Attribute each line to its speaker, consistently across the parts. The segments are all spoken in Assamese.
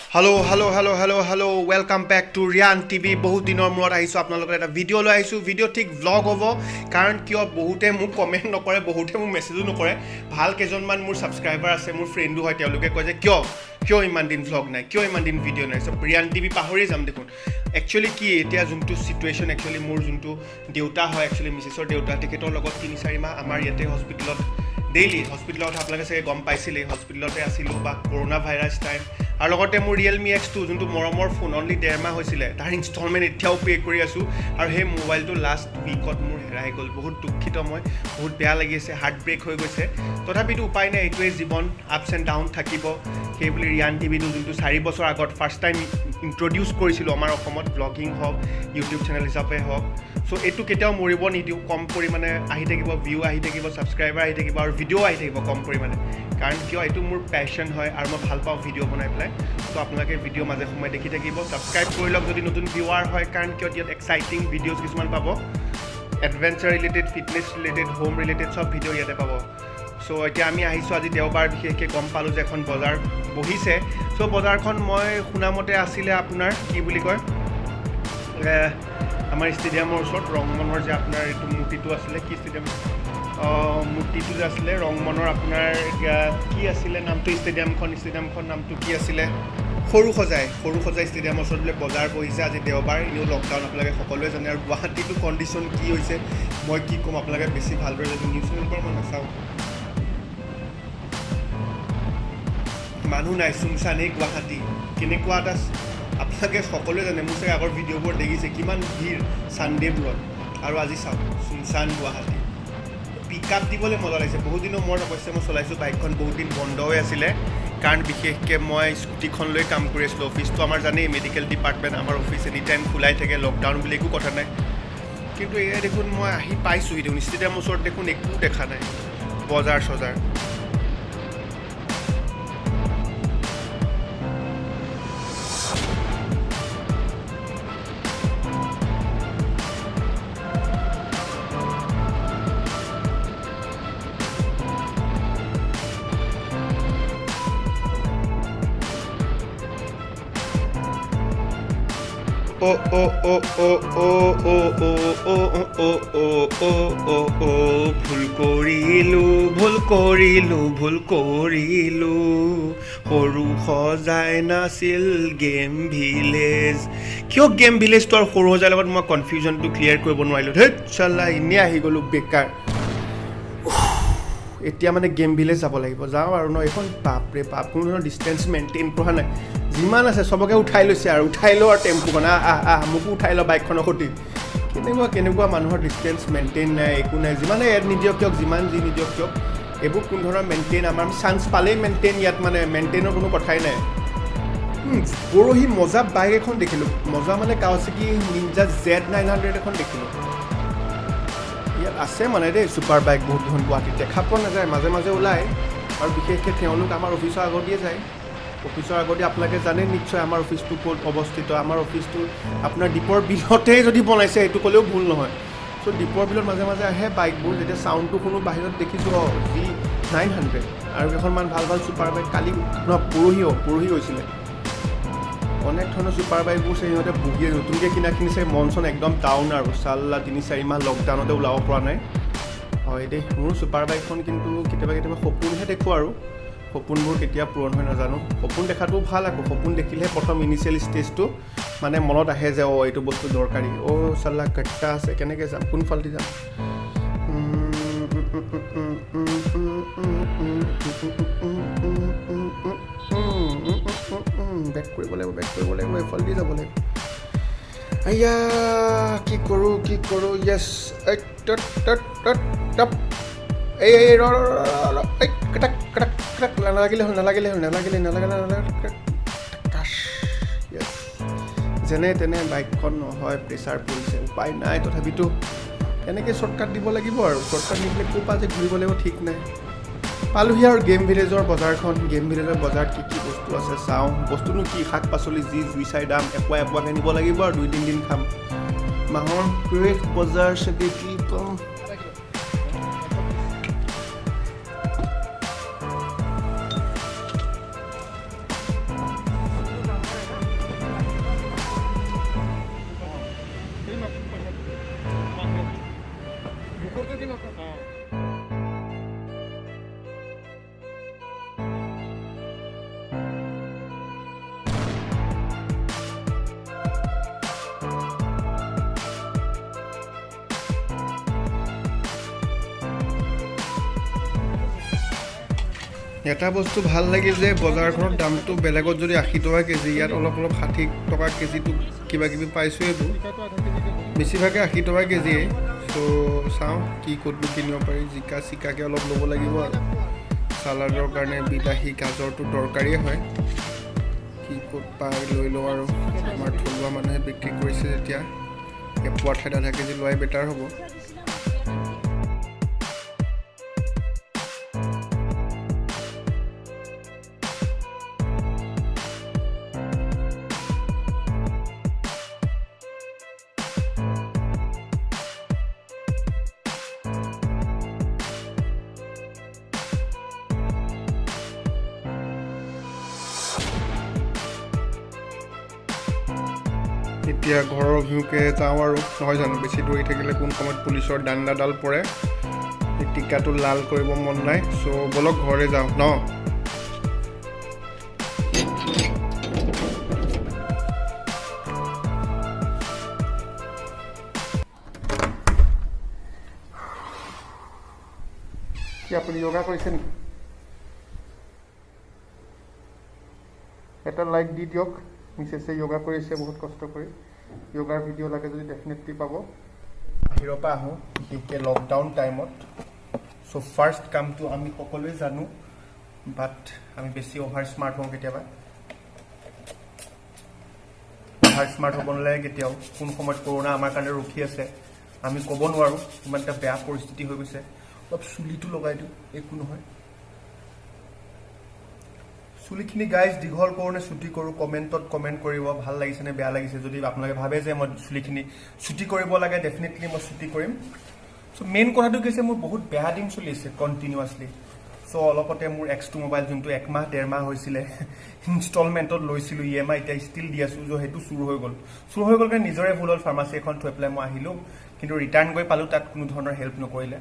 Speaker 1: Hello. Welcome back to Rian TV. বহুত দিনৰ মূৰত আহিছোঁ আপোনালোকৰ এটা ভিডিঅ' লৈ আহিছোঁ। ভিডিঅ' ঠিক ভ্লগ হ'ব কাৰণ কিয় বহুতে মোক কমেণ্ট নকৰে, বহুতে মোক মেছেজো নকৰে। ভাল কেইজনমান মোৰ ছাবস্ক্ৰাইবাৰ আছে, মোৰ ফ্ৰেণ্ডো হয়, তেওঁলোকে কয় যে কিয় ইমান দিন ভ্লগ নাই, কিয় ইমান দিন ভিডিঅ' নাই। চব ৰিয়ান টিভি পাহৰি যাম দেখোন। একচুৱেলি কি এতিয়া যোনটো চিটুৱেশ্যন, একচুৱেলি মোৰ যোনটো দেউতা হয়, একচুৱেলি মিছেছৰ দেউতা, তেখেতৰ লগত 3-4 মাহ আমাৰ ইয়াতে হস্পিটেলত ডেইলি হস্পিটেলত আপোনালোকে চাগে গম পাইছিলেই, হস্পিটেলতে আছিলোঁ বা কৰোণা ভাইৰাছ টাইম। আৰু লগতে মোৰ ৰিয়েলমি X2 যোনটো মৰমৰ ফোন, অনলি 1.5 মাহ হৈছিলে, তাৰ ইনষ্টলমেণ্ট এতিয়াও পে' কৰি আছোঁ। আৰু সেই মোবাইলটো লাষ্ট উইকত মোৰ হেৰাই গ'ল। বহুত দুখিত মই, বহুত বেয়া লাগি আছে, হাৰ্ট ব্ৰেক হৈ গৈছে। তথাপিতো উপায় নাই, এইটোৱে জীৱন, আপছ এণ্ড ডাউন থাকিব। সেই বুলি ৰিয়ান টিভিটো যোনটো 4 বছৰ আগত ফাৰ্ষ্ট টাইম ইণ্ট্ৰডিউচ কৰিছিলোঁ আমাৰ অসমত, ব্লগিং হওক, ইউটিউব চেনেল হিচাপে হওক। চ' এইটো কেতিয়াও মৰিব নিদিওঁ, কম পৰিমাণে আহি থাকিব, ভিউ আহি থাকিব, ছাবস্ক্ৰাইবাৰ আহি থাকিব আৰু ভিডিঅ' আহি থাকিব কম পৰিমাণে। কাৰণ কিয় এইটো মোৰ পেশ্যন হয় আৰু মই ভাল পাওঁ ভিডিঅ' বনাই পেলাই। চ' আপোনালোকে ভিডিঅ' মাজে সময়ে দেখি থাকিব, ছাবস্ক্ৰাইব কৰি লওক যদি নতুন ভিউৱাৰ হয়। কাৰণ কিয় ইয়াত এক্সাইটিং ভিডিঅ'জ কিছুমান পাব, adventure related, fitness related, home related চব ভিডিঅ' ইয়াতে পাব। চ' এতিয়া আমি আহিছোঁ আজি দেওবাৰ, বিশেষকৈ গম পালোঁ যে এখন বজাৰ বহিছে। চ' বজাৰখন মই শুনামতে আছিলে আপোনাৰ কি বুলি কয়, আমাৰ ষ্টেডিয়ামৰ ওচৰত ৰংমনৰ যে আপোনাৰ এইটো মূৰ্তিটো আছিলে, কি ষ্টেডিয়াম মূৰ্তিটো যে আছিলে ৰংমনৰ, আপোনাৰ কি আছিলে নামটো, ষ্টেডিয়ামখন নামটো কি আছিলে, সৰু সজাই ষ্টেডিয়ামৰ ওচৰত বোলে বজাৰ বহিছে আজি দেওবাৰ। এনেও লকডাউন আপোনালোকে সকলোৱে জানে। আৰু গুৱাহাটীটো কণ্ডিশ্যন কি হৈছে মই কি ক'ম, আপোনালোকে বেছি ভালদৰে যদি নিউজ চেনেলবোৰ মই নাচাওঁ, মানুহ নাই, চুমচানেই গুৱাহাটী। কেনেকুৱা এটা আপোনালোকে সকলোৱে জানে, মোৰ চাগে আগৰ ভিডিঅ'বোৰ দেখিছে কিমান ভিৰ ছানডে'বোৰত। আৰু আজি চাওক চুমচান গুৱাহাটী। পিক আপ দিবলৈ মজা লাগিছে। বহুত দিনৰ মূৰত অৱশ্যে মই চলাইছোঁ বাইকখন, বহুত দিন বন্ধ হৈ আছিলে। কাৰণ বিশেষকৈ মই স্কুটিখন লৈ কাম কৰি আছিলোঁ। অফিচটো আমাৰ জানেই, মেডিকেল ডিপাৰ্টমেণ্ট, আমাৰ অফিচ এনি টাইম খোলাই থাকে, লকডাউন বুলি একো কথা নাই। কিন্তু এয়া দেখোন মই আহি পাইছোঁহি দেখোন, ষ্টেডিয়ামৰ ওচৰত দেখোন একো দেখা নাই বজাৰ চজাৰ। ভুল কৰিলোঁ সৰু সজাই নাছিল গেম ভিলেজ। কিয় গেম ভিলেজটো আৰু সৰু সজাইৰ লগত মই কনফিউজনটো ক্লিয়াৰ কৰিব নোৱাৰিলোঁ। ধেৎ চাল্লা, এনেই আহি গ'লোঁ বেকাৰ। এতিয়া মানে গেম ভিলেজ যাব লাগিব, যাওঁ আৰু ন। এইখন বাপৰে বাপ, কোনো ধৰণৰ ডিষ্টেঞ্চ মেইনটেইন কৰা নাই। যিমান আছে চবকে উঠাই লৈছে আৰু উঠাই লওঁ আৰু টেম্পুখন মোকো উঠাই লওঁ বাইকখনৰ সৈতে। কেনেকুৱা মানুহৰ ডিষ্টেঞ্চ মেইনটেইন নাই, একো নাই। যিমানে এড নিদিয়ক কিয়ক, যিমান যি নিদিয়ক কিয়ক, এইবোৰ কোনো ধৰণৰ মেইনটেইন, আমাৰ চান্স পালেই মেইনটেইন, ইয়াত মানে মেইনটেইনৰ কোনো কথাই নাই। পৰহি মজা বাইক এখন দেখিলোঁ, মজা মানে কাৱাছাকি নিনজা Z900 এখন দেখিলোঁ। ইয়াত আছে মানে দেই ছুপাৰ বাইক বহুত কেইখন গুৱাহাটীত, দেখা পোৱা নাযায়, মাজে মাজে ওলায়। আৰু বিশেষকৈ তেওঁলোক আমাৰ অফিচৰ আগদিয়ে যায়। অফিচৰ আগতে আপোনালোকে জানে নিশ্চয় আমাৰ অফিচটো ক'ত অৱস্থিত। আমাৰ অফিচটো আপোনাৰ দীপৰ বিলতেই যদি বনাইছে সেইটো ক'লেও ভুল নহয়। চ' দীপৰ বিলত মাজে মাজে আহে বাইকবোৰ, যেতিয়া চাউণ্ডটো শুনো বাহিৰত দেখিছোঁ G900 আৰু কেইখনমান ভাল ছুপাৰ বাইক। কালি পৰহি হৈছিলে, অনেক ধৰণৰ ছুপাৰ বাইকবোৰ সিহঁতে বহিয়ে নতুনকৈ কিনাখিনি চাই মন চন একদম ডাউন আৰু চাল্লা। 3-4 মাহ লকডাউনতে ওলাব পৰা নাই। হয় দেই, মোৰ ছুপাৰ বাইকখন কিন্তু কেতিয়াবা সপোনহে দেখোঁ আৰু সপোনবোৰ কেতিয়া পূৰণ হয় নাজানো। সপোন দেখাটোও ভাল আকৌ, সপোন দেখিলেহে প্ৰথম ইনিচিয়েল ষ্টেজটো মানে মনত আহে যে এইটো বস্তু দৰকাৰী। চাল্লা গট্টা আছে, কেনেকৈ যাম, কোনফালেদি যাম। বেক কৰিব লাগিব, এইফালেদি যাব লাগিব। আইয়া কি কৰোঁ য়েছ, নালাগিলে যেনে তেনে বাইকখন নহয়, প্ৰেছাৰ পৰিছে, উপায় নাই। তথাপিতো এনেকৈ শ্বৰ্টকাট দিব লাগিব আৰু শ্বৰ্টকাট নিদিলে ক'ৰ পৰা যে ঘূৰিব লাগিব ঠিক নাই। পালোহি আৰু গেম ভিলেজৰ বজাৰখন। গেম ভিলেজৰ বজাৰত কি বস্তু আছে চাওঁ। বস্তুনো কি, শাক পাচলি যি জুই চাই দাম, এপোৱাকৈ নিব লাগিব আৰু 2-3 দিন খাম। মাহৰ শেষ বজাৰ চাগে কি কম। এটা বস্তু ভাল লাগে যে বজাৰখনৰ দামটো বেলেগত যদি 80 টকা কেজি ইয়াত অলপ 60 টকা কেজিটো কিবা কিবি পাইছোঁ এইবোৰ বেছিভাগে 80 টকা কেজিয়ে চ' চাওঁ কি ক'তনো কিনিব পাৰি জিকা চিকাকৈ অলপ ল'ব লাগিব আৰু চালাডৰ কাৰণে বিলাহী গাজৰটো দৰকাৰীয়ে হয় কি ক'ত পাই লৈ লওঁ আৰু আমাৰ থলুৱা মানুহে বিক্ৰী কৰিছে যেতিয়া এপোৱা ঠাইত আধা কেজি লোৱাই বেটাৰ হ'ব এতিয়া ঘৰৰ অভিমুখে যাওঁ আৰু নহয় জানো বেছি দৌৰি থাকিলে কোন সময়ত পুলিচৰ ডাণ্ডাডাল পৰে এই টিকাটো লাল কৰিব মন নাই চ' বলক ঘৰলৈ যাওঁ ন কি আপুনি যোগা কৰিছে নেকি এটা লাইক দি দিয়ক মিছেছে যোগা কৰিছে বহুত কষ্ট কৰি যোগাৰ ভিডিঅ' লাগে যদি ডেফিনেটলি পাব বাহিৰৰ পৰা আহোঁ বিশেষকৈ লকডাউন টাইমত চ' ফাৰ্ষ্ট কামটো আমি সকলোৱে জানো বাট আমি বেছি অভাৰ স্মাৰ্ট হওঁ কেতিয়াবা অভাৰ স্মাৰ্ট হ'ব নালাগে কেতিয়াও কোন সময়ত কৰোণা আমাৰ কাৰণে ৰখি আছে আমি ক'ব নোৱাৰোঁ ইমান এটা বেয়া পৰিস্থিতি হৈ গৈছে অলপ চুলিটো লগাই দিওঁ একো নহয় চুলিখিনি গাইজ দীঘল কৰোঁ নে ছুটি কৰোঁ কমেণ্টত কমেণ্ট কৰিব ভাল লাগিছে নে বেয়া লাগিছে যদি আপোনালোকে ভাবে যে মই চুলিখিনি ছুটি কৰিব লাগে ডেফিনেটলি মই ছুটি কৰিম চ' মেইন কথাটো কি হৈছে মোৰ বহুত বেয়া দিন চলি আছে কণ্টিনিউৱাছলি চ' অলপতে মোৰ X2 মোবাইল যোনটো 1 মাহ 1.5 মাহ হৈছিলে ইনষ্টলমেণ্টত লৈছিলোঁ EMI এতিয়া ষ্টিল দি আছোঁ যে সেইটো চুৰ হৈ গ'ল কাৰণে নিজৰে ভুল হ'ল ফাৰ্মাচী এখন থৈ পেলাই মই আহিলোঁ কিন্তু ৰিটাৰ্ণ গৈ পালোঁ তাত কোনো ধৰণৰ হেল্প নকৰিলে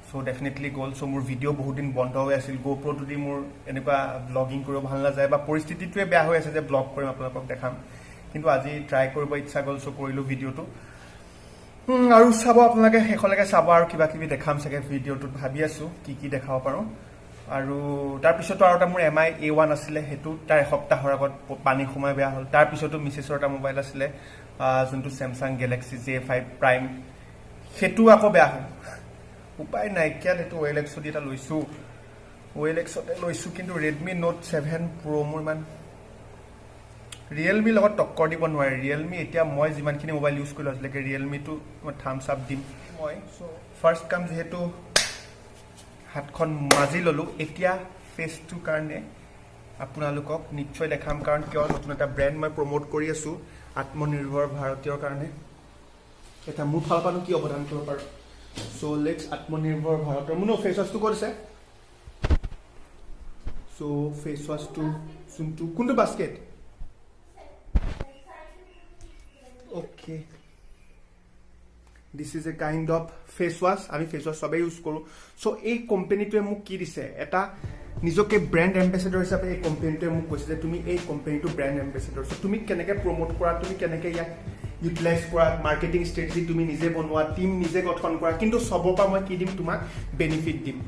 Speaker 1: চ' ডেফিনেটলি গ'ল চ' মোৰ ভিডিঅ' বহুত দিন বন্ধ হৈ আছিল GoProটো দি মোৰ এনেকুৱা ব্লগিং কৰিব ভাল নাযায় বা পৰিস্থিতিটোৱে বেয়া হৈ আছে যে ব্লগ কৰিম আপোনালোকক দেখাম কিন্তু আজি ট্ৰাই কৰিব ইচ্ছা গ'ল চ' কৰিলোঁ ভিডিঅ'টো আৰু চাব আপোনালোকে শেষলৈকে চাব আৰু কিবা কিবি দেখাম চাগে ভিডিঅ'টোত ভাবি আছোঁ কি দেখাব পাৰোঁ আৰু তাৰপিছতো আৰু এটা মোৰ MI A1 আছিলে সেইটো তাৰ এসপ্তাহৰ আগত পানী সোমাই বেয়া হ'ল তাৰপিছতো মিছেছৰ এটা মোবাইল আছিলে যোনটো Samsung Galaxy J5 Prime সেইটো আকৌ বেয়া হ'ল উপায় নাইকিয়া সেইটো OLX দি এটা লৈছোঁ OLXতে লৈছোঁ কিন্তু Redmi Note 7 Pro মোৰ ইমান ৰিয়েলমি লগত টক্কৰ দিব নোৱাৰে ৰিয়েলমি এতিয়া মই যিমানখিনি মোবাইল ইউজ কৰিলোঁ আজিলৈকে ৰিয়েলমিটো মই থামছ আপ দিম মই চ' ফাৰ্ষ্ট কাম যিহেতু হাতখন মাজি ল'লোঁ এতিয়া ফেচটোৰ কাৰণে আপোনালোকক নিশ্চয় দেখাম কাৰণ কিয় নতুন এটা ব্ৰেণ্ড মই প্ৰমোট কৰি আছোঁ আত্মনিৰ্ভৰ ভাৰতীয়ৰ কাৰণে এটা মোৰ ফালৰ পৰা কি অৱদান কৰিব পাৰোঁ চ' লেটছ আত্মনিৰ্ভৰ ভাৰতৰ মোৰ ফেচ ৱাছটো ক'ত আছে চ' ফেচ ৱাছটো যোনটো কোনটো basket okay this is a kind of face wash আমি ফেচ ৱাছ চবেই ইউজ কৰোঁ চ' এই কোম্পেনীটোৱে মোক কি দিছে এটা নিজকে ব্ৰেণ্ড এম্বেচেডৰ হিচাপে এই কোম্পেনীটোৱে মোক কৈছে যে তুমি এই কোম্পেনীটো ব্ৰেণ্ড এম্বেচেডৰ চ' তুমি কেনেকৈ প্ৰমোট কৰা তুমি কেনেকৈ ইয়াক ইউটিলাইজ কৰা মাৰ্কেটিং ষ্ট্ৰেটেজি তুমি নিজে বনোৱা টিম নিজে গঠন কৰা কিন্তু চবৰ পৰা মই কি দিম তোমাক বেনিফিট দিম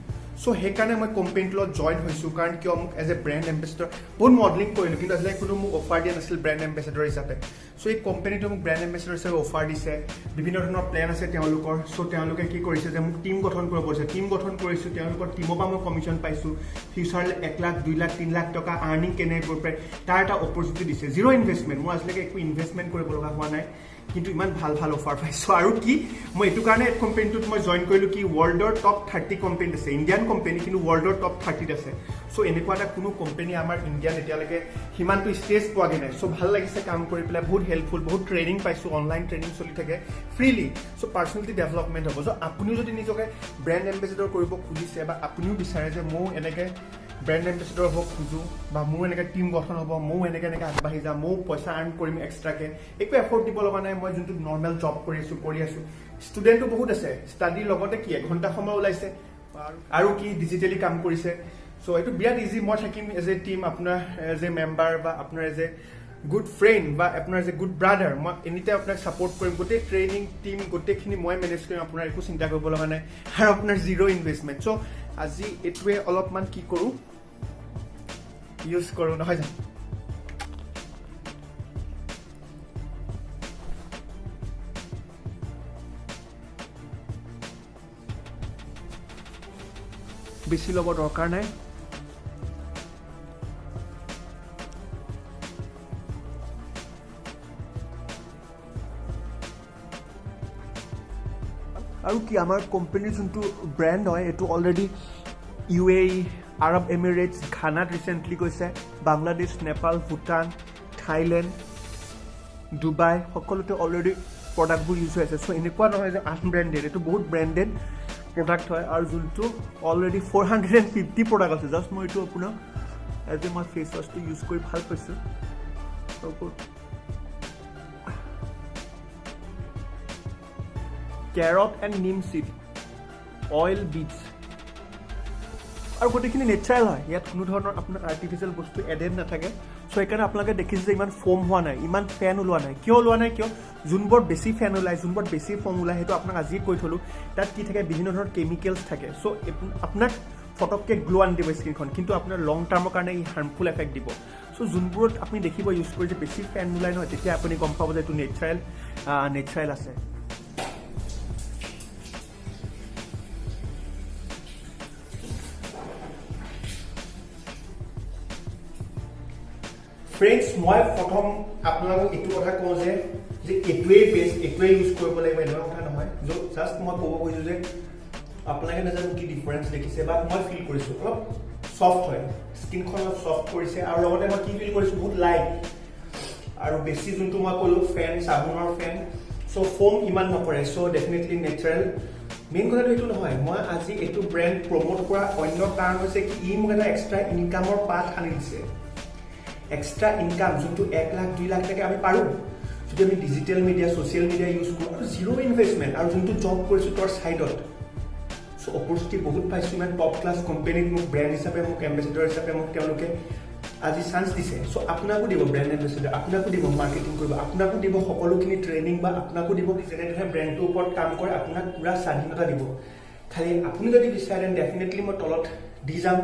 Speaker 1: চ' সেইকাৰণে মই কোম্পেনীটোৰ লগত জইন হৈছোঁ কাৰণ কিয় মোক এজ এ ব্ৰেণ্ড এম্বেচেডৰ বহুত মডেলিং কৰিলোঁ কিন্তু আজিলৈকে কোনো মোক অফাৰ দিয়া নাছিল ব্ৰেণ্ড এম্বেচেডৰ হিচাপে চ' এই কোম্পেনীটোৱে মোক ব্ৰেণ্ড এম্বেচেডৰ হিচাপে অফাৰ দিছে বিভিন্ন ধৰণৰ প্লেন আছে তেওঁলোকৰ চ' তেওঁলোকে কি কৰিছে যে মোক টিম গঠন কৰিব কৈছে টিম গঠন কৰিছোঁ তেওঁলোকৰ টিমৰ পৰা মই কমিশ্যন পাইছোঁ ফিউচাৰলৈ 1 লাখ 2 লাখ 3 লাখ টকা আৰ্নিং কেনেকৈ কৰিব পাৰে তাৰ এটা অপৰচুনিটি দিছে জিৰ' ইনভেষ্টমেণ্ট মোৰ আজিলৈকে একো ইনভেষ্টমেণ্ট কৰিব লগা হোৱা নাই কিন্তু ইমান ভাল অফাৰ পাইছোঁ আৰু কি মই এইটো কাৰণে এই কোম্পেনীটোত মই জইন কৰিলোঁ কি ৱৰ্ল্ডৰ টপ 30 কোম্পেনীত আছে ইণ্ডিয়ান কোম্পেনী কিন্তু ৱৰ্ল্ডৰ টপ 30ত আছে চ' এনেকুৱা এটা কোনো কোম্পেনী আমাৰ ইণ্ডিয়াত এতিয়ালৈকে সিমানটো ষ্টেজ পোৱাগৈ নাই চ' ভাল লাগিছে কাম কৰি পেলাই বহুত হেল্পফুল বহুত ট্ৰেইনিং পাইছোঁ অনলাইন ট্ৰেইনিং চলি থাকে ফ্ৰীলি চ' পাৰ্চনেলিটি ডেভেলপমেণ্ট হ'ব চ' আপুনিও যদি নিজকে ব্ৰেণ্ড এম্বেচেডৰ কৰিব খুজিছে বা আপুনিও বিচাৰে যে ময়ো এনেকৈ ব্ৰেণ্ড এম্বেচেডৰ হ'ব খোজোঁ বা মোৰ এনেকৈ টিম গঠন হ'ব ময়ো এনেকৈ আগবাঢ়ি যাম ময়ো পইচা আৰ্ণ কৰিম এক্সট্ৰাকৈ একো এফৰ্ট দিব লগা নাই মই যোনটো নৰ্মেল জব কৰি আছোঁ ষ্টুডেণ্টো বহুত আছে ষ্টাডিৰ লগতে কি 1 ঘণ্টা সময় ওলাইছে আৰু কি ডিজিটেলি কাম কৰিছে চ' এইটো বিৰাট ইজি মই থাকিম এজ এ টিম আপোনাৰ এজ এ মেম্বাৰ বা আপোনাৰ এজ এ গুড ফ্ৰেণ্ড বা আপোনাৰ এজ এ গুড ব্ৰাদাৰ মই এনিটাইম আপোনাক ছাপৰ্ট কৰিম গোটেই ট্ৰেইনিং টিম গোটেইখিনি মই মেনেজ কৰিম আপোনাৰ একো চিন্তা কৰিব লগা নাই আৰু আপোনাৰ জিৰ' ইনভেষ্টমেণ্ট চ' আজি এইটোৱে অলপমান কি কৰোঁ ইউজ কৰোঁ নহয় জানো বেছি ল'ব দৰকাৰ নাই আৰু কি আমাৰ কোম্পানীৰ যোনটো ব্ৰেণ্ড হয় এইটো অলৰেডি UAE আৰব এমিৰেটছ ঘানাত ৰিচেণ্টলি গৈছে বাংলাদেশ নেপাল ভূটান থাইলেণ্ড ডুবাই সকলোতে অলৰেডি প্ৰডাক্টবোৰ ইউজ হৈ আছে চ' এনেকুৱা নহয় যে আনব্ৰেণ্ডেড এইটো বহুত ব্ৰেণ্ডেড প্ৰডাক্ট হয় আৰু যোনটো অলৰেডি 450 প্ৰডাক্ট আছে জাষ্ট মই এইটো আপোনাক এজ এ মই ফেচ ৱাছটো ইউজ কৰি ভাল পাইছোঁ কেৰট এণ্ড নিম চিড অইল বিটছ আৰু গোটেইখিনি নেচাৰেল হয় ইয়াত কোনো ধৰণৰ আপোনাৰ আৰ্টিফিচিয়েল বস্তু এডেড নাথাকে চ' সেইকাৰণে আপোনালোকে দেখিছে যে ইমান ফোম হোৱা নাই ইমান ফেন ওলোৱা নাই কিয় ওলোৱা নাই কিয় যোনবোৰ বেছি ফেন ওলায় যোনবোৰ বেছি ফোম ওলায় সেইটো আপোনাক আজি কৈ থ'লোঁ তাত কি থাকে বিভিন্ন ধৰণৰ কেমিকেলছ থাকে চ' আপোনাক ফটককৈ গ্লো আনি দিব স্কিনখন কিন্তু আপোনাৰ লং টাৰ্মৰ কাৰণে ই হাৰ্মফুল এফেক্ট দিব চ' যোনবোৰত আপুনি দেখিব ইউজ কৰি যে বেছি ফেন ওলায় নহয় তেতিয়া আপুনি গম পাব যে এইটো নেচাৰেল আছে ফ্ৰেণ্ডছ মই প্ৰথম আপোনালোকক এইটো কথা কওঁ যে এইটোৱেই বেষ্ট এইটোৱেই ইউজ কৰিব লাগিব এনেকুৱা কথা নহয় জাষ্ট মই ক'ব কৈছোঁ যে আপোনালোকে নাজানো কি ডিফাৰেঞ্চ দেখিছে বা মই ফিল কৰিছোঁ অলপ ছফ্ট হয় স্কিনখন অলপ ছফ্ট কৰিছে আৰু লগতে মই কি ফিল কৰিছোঁ বহুত লাইট আৰু বেছি যোনটো মই ক'লোঁ ফেন চাবোনৰ ফেন চ' ফোম ইমান নকৰে চ' ডেফিনেটলি নেচাৰেল মেইন কথাটো এইটো নহয় মই আজি এইটো ব্ৰেণ্ড প্ৰমোট কৰা অন্য কাৰণ হৈছে কি ই মোক এটা এক্সট্ৰা ইনকামৰ পাথ আনি দিছে এক্সট্ৰা ইনকাম যোনটো 1 লাখ 2 লাখ টাকা আমি পাৰোঁ যদি আমি digital media social media use কৰোঁ আৰু জিৰ' ইনভেষ্টমেণ্ট আৰু যোনটো জব কৰিছোঁ তোৰ ছাইডত চ' অপৰচুনিটি বহুত পাইছোঁ ইমান টপ ক্লাছ কোম্পানীত মোক ব্ৰেণ্ড হিচাপে মোক এম্বেচেডৰ হিচাপে মোক তেওঁলোকে আজি চান্স দিছে চ' আপোনাকো দিব ব্ৰেণ্ড এম্বেচেডৰ আপোনাকো দিব মাৰ্কেটিং কৰিব আপোনাকো দিব সকলোখিনি ট্ৰেইনিং বা আপোনাকো দিব যেনেদৰে ব্ৰেণ্ডটোৰ ওপৰত কাম কৰে আপোনাক পূৰা স্বাধীনতা দিব খালি আপুনি যদি বিচাৰে ডেফিনেটলি মই তলত দি যাম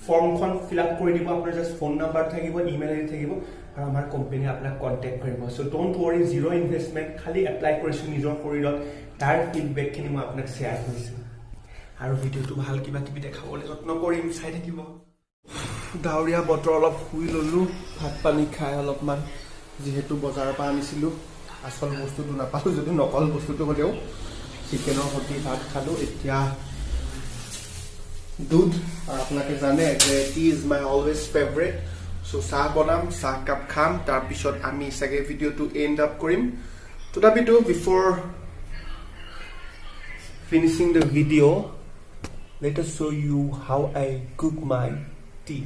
Speaker 1: ফৰ্মখন ফিল আপ কৰি দিব আপোনাৰ জাষ্ট ফোন নাম্বাৰ থাকিব ইমেইল আইডি থাকিব আৰু আমাৰ কোম্পানীয়ে আপোনাক কণ্টেক্ট কৰিব চ' ডোণ্ট ৱৰি জিৰ' ইনভেষ্টমেণ্ট খালি এপ্লাই কৰিছোঁ নিজৰ শৰীৰত তাৰ ফিডবেকখিনি মই আপোনাক শ্বেয়াৰ কৰিছোঁ আৰু ভিডিঅ'টো ভাল কিবা কিবি দেখাবলৈ যত্ন কৰিম চাই থাকিব ডাৱৰীয়া বতৰ অলপ শুই ল'লোঁ ভাত পানী খাই অলপমান যিহেতু বজাৰৰ পৰা আনিছিলোঁ আচল বস্তুটো নাপালোঁ যদি নকল বস্তুটো হ'লেও চিকেনৰ সৈতে ভাত খালোঁ এতিয়া দুধ আৰু আপোনালোকে জানে যে tea is my always favourite চ' চাহ বনাম চাহ কাপ খাম তাৰপিছত আমি চাগে ভিডিঅ'টো এণ্ড আপ কৰিম তথাপিতো before finishing the video' let us show you how I cook my tea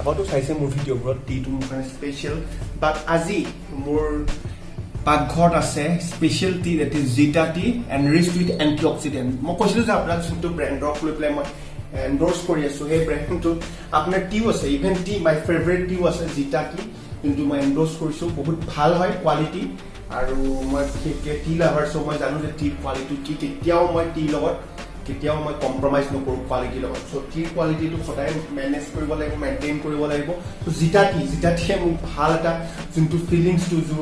Speaker 1: আগতো চাইছে মোৰ ভিডিঅ'বোৰত টিটো মোৰ কাৰণে স্পেচিয়েল বাট আজি মোৰ পাকঘৰত আছে স্পেচিয়েল টি দেট ইজ জিটা tea and rich with antioxidant মই কৈছিলোঁ যে আপোনাক যোনটো ব্ৰেণ্ডক লৈ পেলাই মই এণ্ডৰ্ছ কৰি আছোঁ সেই ব্ৰেণ্ডটো আপোনাৰ টিও আছে ইভেন টি মাই ফেভৰেট টিও আছে জিটা টি যোনটো মই এণ্ডৰ্ছ কৰিছোঁ বহুত ভাল হয় কোৱালিটি আৰু মই বিশেষকৈ টি লাভাৰ চ' মই জানো যে টিৰ কোৱালিটি কি কেতিয়াও মই টিৰ লগত কেতিয়াও মই কম্প্ৰমাইজ নকৰোঁ কোৱালিটিৰ লগত চ' টিৰ কোৱালিটিটো সদায় মেনেজ কৰিব লাগিব মেইনটেইন কৰিব লাগিব চ' জিটা টিয়ে মোক ভাল এটা যোনটো ফিলিংছটো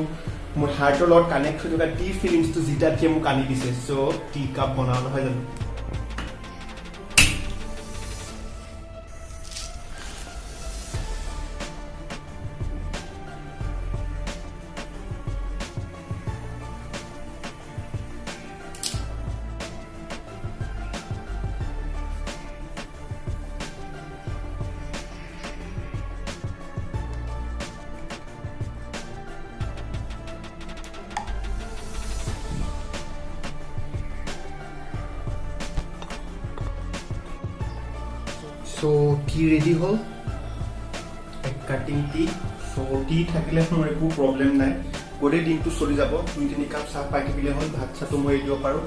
Speaker 1: মোৰ হাৰ্টৰ লগত কানেক্ট হৈ থকা টিৰ ফিলিংছটো জিটা টিয়ে মোক আনি দিছে চ' টি কাপ বনাওঁ নহয় জানো So tea ready hol cutting tea so tea থাকিলে মোৰ একো প্ৰবলেম নাই গোটেই দিনটো চলি যাব 2-3 কাপ চাহ পাই থাকিলে হ'ল ভাত চাহটো মই দিব পাৰোঁ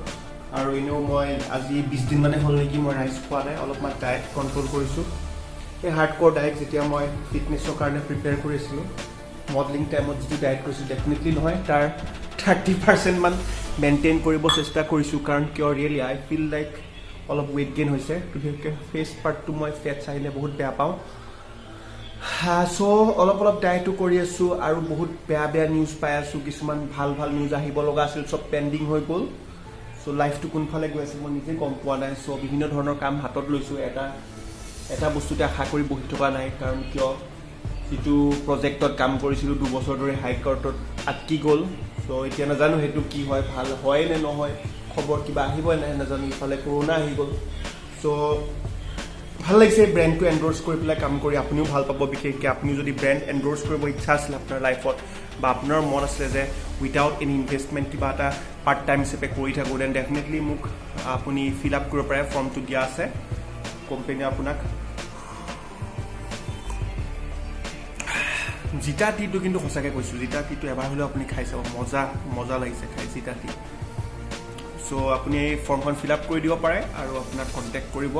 Speaker 1: আৰু এনেও মই আজি 20 দিন মানে হ'ল নেকি মই ৰাইচ খোৱা নাই অলপমান ডায়েট কণ্ট্ৰল কৰিছোঁ এই হাৰ্ডক'ৰ ডায়েট যেতিয়া মই ফিটনেছৰ কাৰণে প্ৰিপেয়াৰ কৰিছিলোঁ মডেলিং টাইমত যিটো ডায়েট কৰিছোঁ ডেফিনেটলি নহয় তাৰ 30% মান মেইনটেইন কৰিব চেষ্টা কৰিছোঁ কাৰণ কিয় ৰিয়েলি আই ফিল লাইক অলপ ৱেইট গেইন হৈছে বিশেষকৈ ফেচ পাৰ্টটো মই ফেটছ আহিলে বহুত বেয়া পাওঁ চ' অলপ ডায়েটো কৰি আছোঁ আৰু বহুত বেয়া নিউজ পাই আছোঁ কিছুমান ভাল নিউজ আহিব লগা আছিল চব পেণ্ডিং হৈ গ'ল চ' লাইফটো কোনফালে গৈ আছে মই নিজে গম পোৱা নাই চ' বিভিন্ন ধৰণৰ কাম হাতত লৈছোঁ এটা বস্তুতে আশা কৰি বহি থকা নাই কাৰণ কিয় যিটো প্ৰজেক্টত কাম কৰিছিলোঁ 2 বছৰ ধৰি হাইকোৰ্টত আটকি গ'ল চ' এতিয়া নাজানো সেইটো কি হয় ভাল হয় নে নহয় খবৰ কিবা আহিবই নাই নাজানো ইফালে কৰোণা আহি গ'ল চ' ভাল লাগিছে ব্ৰেণ্ডটো এণ্ডৰ্ছ কৰি পেলাই কাম কৰি আপুনিও ভাল পাব বিশেষকৈ আপুনি যদি ব্ৰেণ্ড এণ্ডৰ্ছ কৰিব ইচ্ছা আছিলে আপোনাৰ লাইফত বা আপোনাৰ মন আছিলে যে উইথাউট এনি ইনভেষ্টমেণ্ট কিবা এটা পাৰ্ট টাইম হিচাপে কৰি থাকোঁ দেন ডেফিনেটলি মোক আপুনি ফিল আপ কৰিব পাৰে ফৰ্মটো দিয়া আছে কোম্পানীয়ে আপোনাক জিতা টিটো কিন্তু সঁচাকৈ কৈছোঁ জিতা টিটো এবাৰ হ'লেও আপুনি খাই চাব মজা লাগিছে খাই জিতা টি চ' আপুনি এই ফৰ্মখন ফিল আপ কৰি দিব পাৰে আৰু আপোনাক কণ্টেক্ট কৰিব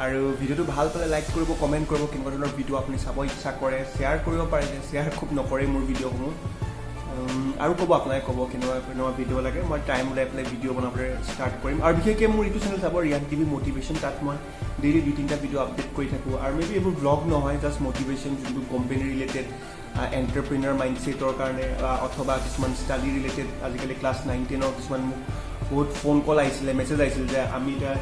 Speaker 1: আৰু ভিডিঅ'টো ভাল পালে লাইক কৰিব কমেণ্ট কৰিব কেনেকুৱা ধৰণৰ ভিডিঅ' আপুনি চাব ইচ্ছা কৰে শ্বেয়াৰ কৰিব পাৰে যে শ্বেয়াৰ খুব নকৰে মোৰ ভিডিঅ'সমূহ আৰু ক'ব আপোনাক ক'ব কেনেকুৱা ভিডিঅ' লাগে মই টাইম ওলাই পেলাই ভিডিঅ' বনাবলৈ ষ্টাৰ্ট কৰিম আৰু বিশেষকৈ মোৰ এইটো চেনেল চাব ৰিয়ান টিভি মটিভেশ্যন তাত মই ডেইলি 2-3টা ভিডিঅ' আপডেট কৰি থাকোঁ আৰু মেবি এইবোৰ ব্লগ নহয় জাষ্ট মটিভেশ্যন যোনটো কোম্পানী ৰিলেটেড এণ্টাৰপ্ৰিনাৰ মাইণ্ডছেটৰ কাৰণে অথবা কিছুমান ষ্টাডি ৰিলেটেড আজিকালি ক্লাছ 9-10ৰ কিছুমান মোক বহুত ফোন কল আহিছিলে মেছেজ আহিছিল যে আমি এতিয়া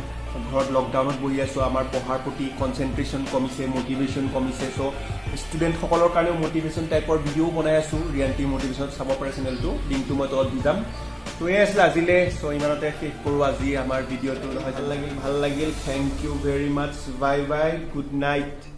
Speaker 1: ঘৰত লকডাউনত বহি আছোঁ আমাৰ পঢ়াৰ প্ৰতি কনচেনট্ৰেশ্যন কমিছে মটিভেশ্যন কমিছে চ' ষ্টুডেণ্টসকলৰ কাৰণেও মটিভেশ্যন টাইপৰ ভিডিঅ'ও বনাই আছোঁ ৰিয়ান টিভি মটিভেশ্যন চাব পাৰে চেনেলটো লিংকটো মই তলত দি যাম চ' এই আছিলে আজিলৈ চ' ইমানতে শেষ কৰোঁ আজি আমাৰ ভিডিঅ'টো নহয় ভাল লাগিল thank you very much bye good night